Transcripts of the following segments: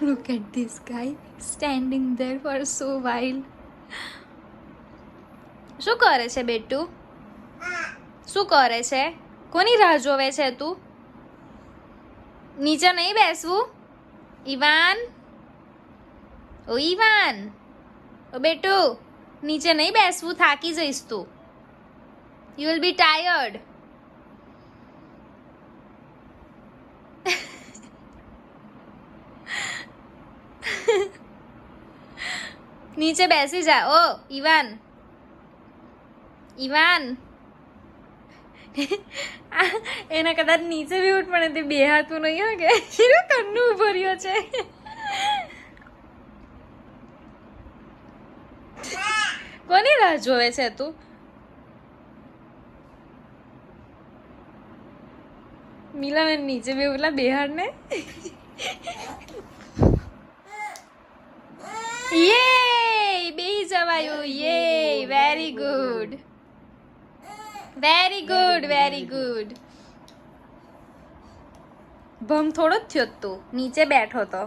Look at this guy standing there for so while. શું કરે છે બેટુ? શું કરે છે? કોની રાહ જોવે છે તું? નીચે નહીં બેસવું? ઈવાન, ઓ ઈવાન, ઓ બેટુ, નીચે નહીં બેસવું, થાકી જઈશ તું. You will be tired. નીચે બેસી જા. ઓ ઈવાન, ઈવાન. એના કદાચ નીચે બી ઉઠ પણ તે બે હાથું નહીં હો કે કન્નું ઉભો રહ્યો છે. કોની રાહ જોવે છે તું? મિલા નીચે બે પેલા બેહાડ ને. યે બેહી જવાયું. Yay very good, very good, very good. ભમ થોડો જ થયો તું, નીચે બેઠો તો.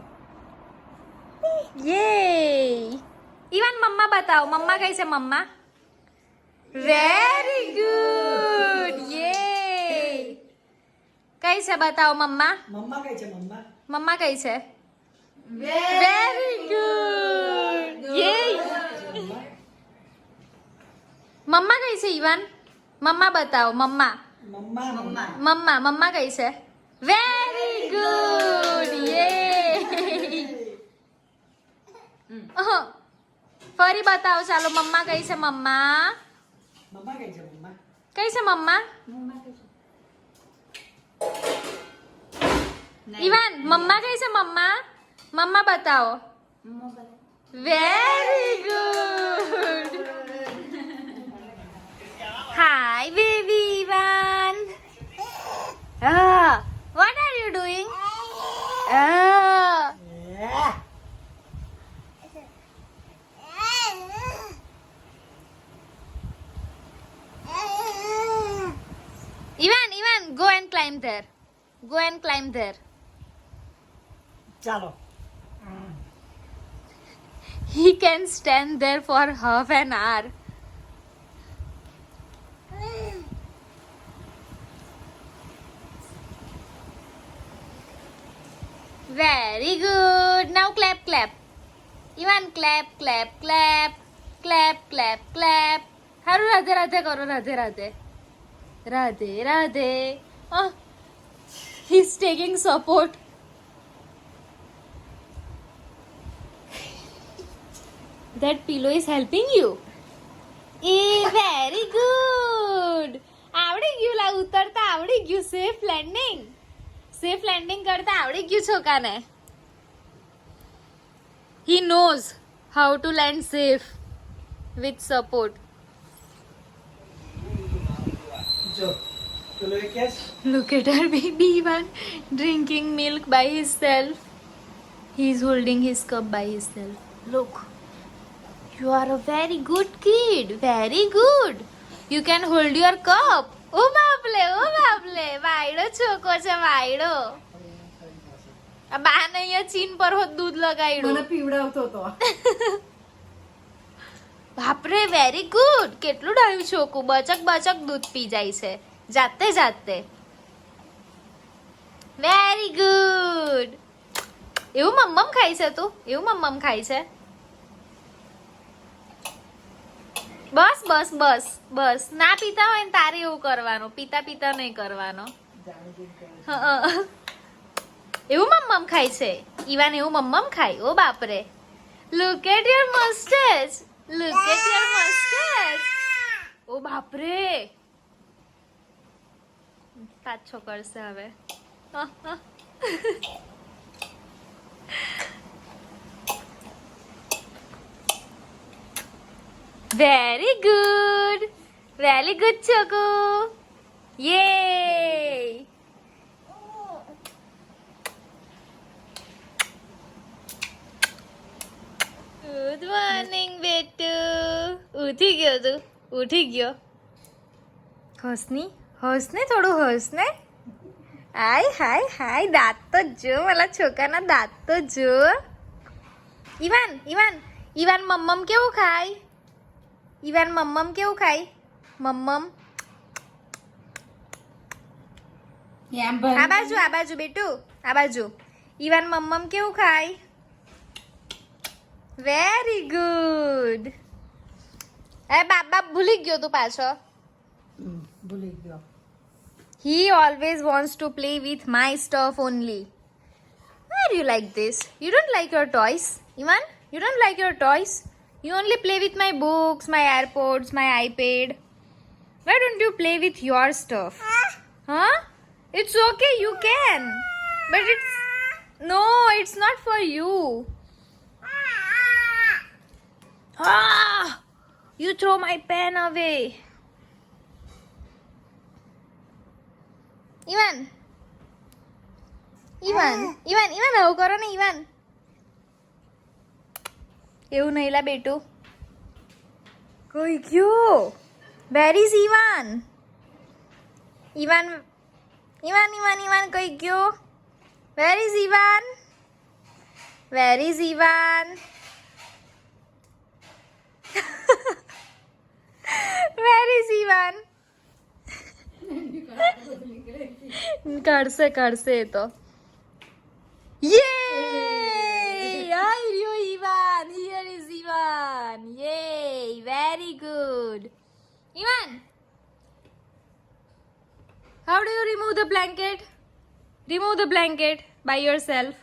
યે ઈવાન મમ્મા બતાવો. મમ્મા કઈ છે? મમ્મા. Very good. યે કઈ છે બતાવો મમ્મા. મમ્મા કઈ છે? મમ્મા મમ્મા કઈ છે? Very good. યે મમ્મા કઈ છે ઈવાન? મમ્મા બતાવો. મમ્મા. મમ્મા મમ્મા મમ્મા. મમ્મા કઈ છે? Very good. યે ફરી બતાવો ચાલો. મમ્મા કઈ છે? મમ્મા. મમ્મા કઈ છે? મમ્મા કઈ છે મમ્મા? મમ્મા કઈ છે? ઈવાન મમ્મા કઈ છે? મમ્મા. મમ્મા બતાવો. Very good. Hi baby Ivaan. What are you doing? Ivan, go and climb there. Go and climb there. ચાલો. He can stand there for half an hour. Very good. Now clap, clap. Ivan, clap, clap, clap. Clap, clap, clap. હારું રાધે રાધે કરો. Radhe Radhe. Radhe Radhe. He's taking support. That pillow is helping you. Very good. આવડી ગયું. લા ઉતરતા આવડી ગયું. Safe landing. Safe landing કરતા આવડી ગયું છોકાને. He knows how to land safe with support. જો પેલો એ કે Look at our baby Ivan drinking milk by himself. He is holding his cup by himself. Look. You are a very good kid. Very good. You can hold your cup. ઓ બાપલે, ઓ બાપલે. વાયડો છોકો છે, વાયડો. આ બાને અહીંયા ચીન પર હોત દૂધ લગાડ્યું. મને પીવડાવતો તો. બાપરે વેરી ગુડ. કેટલું ડાયું છોકું. બચક બચક દૂધ પી જાય છે જાતે જાતે. Very good. એવું મમ્મમ ખાય છે તું? એવું મમ્મમ ખાય છે? બસ બસ બસ બસ. ના પીતા હોય ને તારે એવું કરવાનું. પીતા પીતા નહીં કરવાનો. એવું મમ્મમ ખાય છે ઈવાન? એવું મમ્મમ ખાય? ઓ બાપરે. Look at your moustache. Look at your moustache. ઓ બાપરે. પાછો કરશે હવે. Very good. વેરી ગુડ છોકુ. યે. ગુડ મોર્નિંગ બેટુ. ઉઠી ગયો તું? ઉઠી ગયો? હસની હસ ને, થોડું હસ ને. હાય દાંત તો જો મારા છોકરાના દાંત તો જો. ઈવાન ઈવાન ઈવાન મમ્મમ કેવું ખાય? ઈવાન મમ્મમ કેવું ખાય? મમ્મમ આ બાજુ બેટુ આ બાજુ. ઈવાન મમ્મમ કેવું ખાય? Very good. એ બાપ ભૂલી ગયો તું પાછો. ભૂલી ગયો. He always wants to play with my stuff only. Why are you like this? You don't like your toys, Iman? You don't like your toys? You only play with my books, my AirPods, my iPad. Why don't you play with your stuff? Huh? It's okay, you can. But it's... No, it's not for you. Ah! You throw my pen away. Ivan આવું કરો ને ઈવાન. એવું નહીં લા બેટું. કોઈ ગયો? Where is ઈવાન? Ivaan કોઈ ગયો? Where is Ivaan? Where is Ivaan? Where is Ivaan? કાઢશે એ તો. Yay! Ivan! Here is Ivan! Yay! Very good. Ivan! How do you remove the blanket? Remove the blanket by yourself.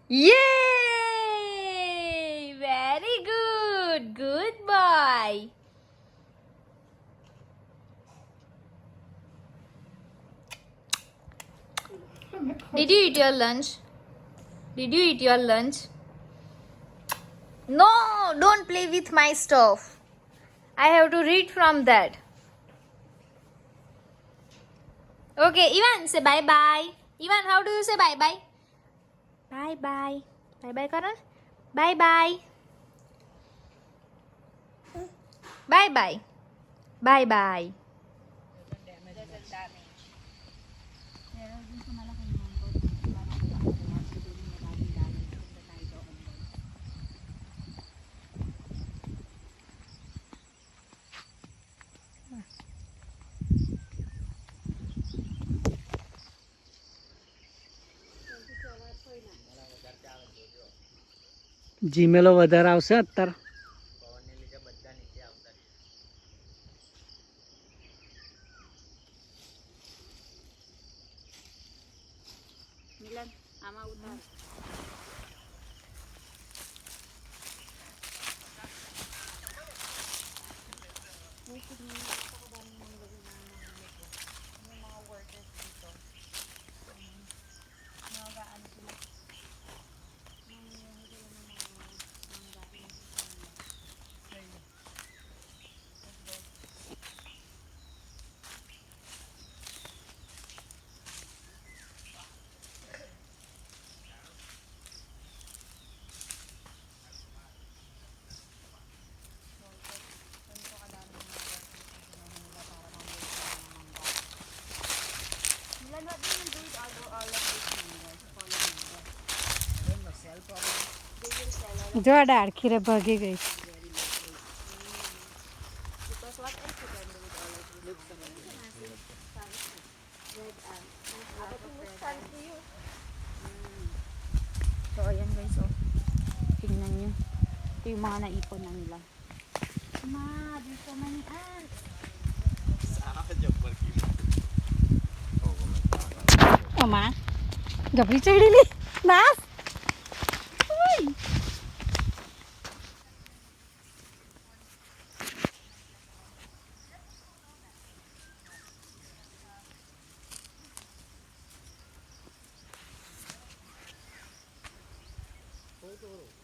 Yay! Very good. Good boy. Did you eat your lunch? Did you eat your lunch? No, don't play with my stuff. I have to read from that. Okay, Ivan, say bye bye. Ivan, how do you say bye bye? Bye bye. Bye bye, Karan. Bye bye. Bye bye. Bye bye. જીમેલો વધારે આવશે અત્યારે. જો આ ડાળખી રે ભાગી ગઈ. So, ayan guys, oh. Tingnan nyo. Ito yung mga naipon na nila. Ma, there's so many ants. Oh, ma. Gabri ચડેલી. નાસ. થોડું